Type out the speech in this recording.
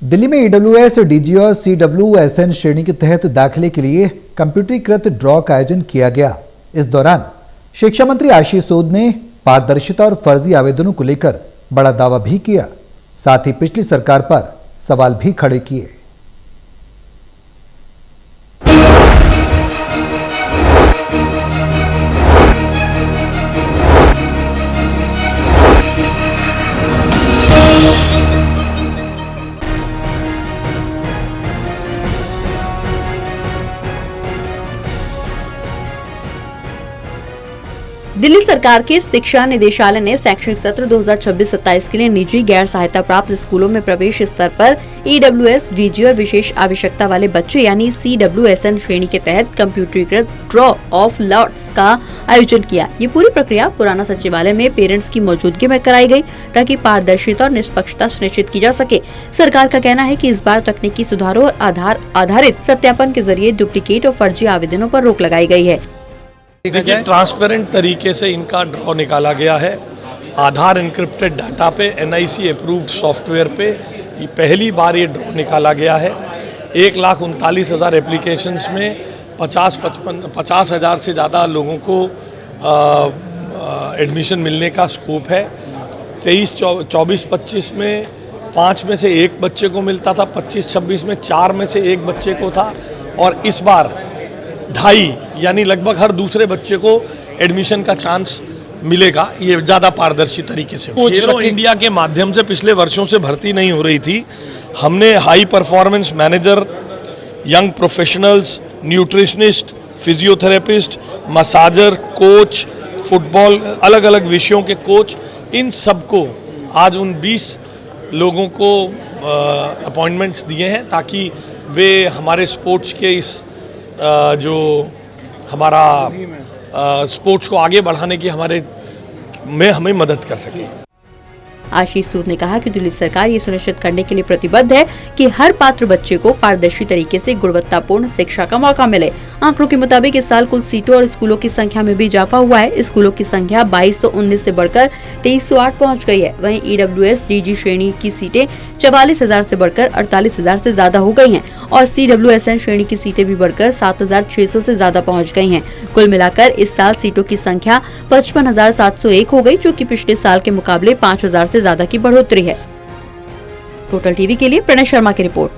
दिल्ली में EWS, DG और CWSN श्रेणी के तहत दाखिले के लिए कंप्यूटरीकृत ड्रॉ का आयोजन किया गया। इस दौरान शिक्षा मंत्री आशीष सूद ने पारदर्शिता और फर्जी आवेदनों को लेकर बड़ा दावा भी किया, साथ ही पिछली सरकार पर सवाल भी खड़े किए। दिल्ली सरकार के शिक्षा निदेशालय ने शैक्षणिक सत्र 2026-27 के लिए निजी गैर सहायता प्राप्त स्कूलों में प्रवेश स्तर पर ईडब्ल्यूएस, डीजी और विशेष आवश्यकता वाले बच्चे यानी CWSN श्रेणी के तहत कंप्यूटरीकृत ड्रॉ ऑफ लॉट्स का आयोजन किया। ये पूरी प्रक्रिया पुराना सचिवालय में पेरेंट्स की मौजूदगी में कराई गई ताकि पारदर्शिता और निष्पक्षता सुनिश्चित की जा सके। सरकार का कहना है कि इस बार तकनीकी सुधारों और आधार आधारित सत्यापन के जरिए डुप्लीकेट और फर्जी आवेदनों पर रोक लगाई गई है। देखिए, ट्रांसपेरेंट तरीके से इनका ड्रॉ निकाला गया है। आधार इनक्रिप्टेड डाटा पे, NIC अप्रूव्ड सॉफ्टवेयर पे ये पहली बार ये ड्रॉ निकाला गया है। 1,39,000 एप्लीकेशंस में 50,000 से ज़्यादा लोगों को एडमिशन मिलने का स्कोप है। 23-24-25 में 5 में से 1 बच्चे को मिलता था, 25-26 में 4 में से 1 बच्चे को था, और इस बार 2.5 यानी लगभग हर दूसरे बच्चे को एडमिशन का चांस मिलेगा। ये ज़्यादा पारदर्शी तरीके से। खेलो इंडिया के माध्यम से पिछले वर्षों से भर्ती नहीं हो रही थी। हमने high performance manager, young professionals, nutritionist, physiotherapist, massager, coach, football, अलग अलग विषयों के कोच, इन सबको आज उन 20 लोगों को अपॉइंटमेंट्स दिए हैं ताकि वे हमारे स्पोर्ट्स के इस जो हमारा स्पोर्ट्स को आगे बढ़ाने की हमें मदद कर सके। आशीष सूद ने कहा कि दिल्ली सरकार ये सुनिश्चित करने के लिए प्रतिबद्ध है कि हर पात्र बच्चे को पारदर्शी तरीके से गुणवत्तापूर्ण शिक्षा का मौका मिले। आंकड़ों के मुताबिक इस साल कुल सीटों और स्कूलों की संख्या में भी इजाफा हुआ है। स्कूलों की संख्या 2219 से बढ़कर 2308 पहुंच गई है। वहीं ईडब्ल्यूएस, डीजी श्रेणी की सीटें 44,000 से बढ़कर 48,000 से ज्यादा हो गई हैं और CWSN श्रेणी की सीटें भी बढ़कर 7,600 से ज्यादा पहुँच गई है। कुल मिलाकर इस साल सीटों की संख्या 55,701 हो गई, जो कि पिछले साल के मुकाबले 5,000 से ज्यादा की बढ़ोतरी है। टोटल टीवी के लिए प्रणय शर्मा की रिपोर्ट।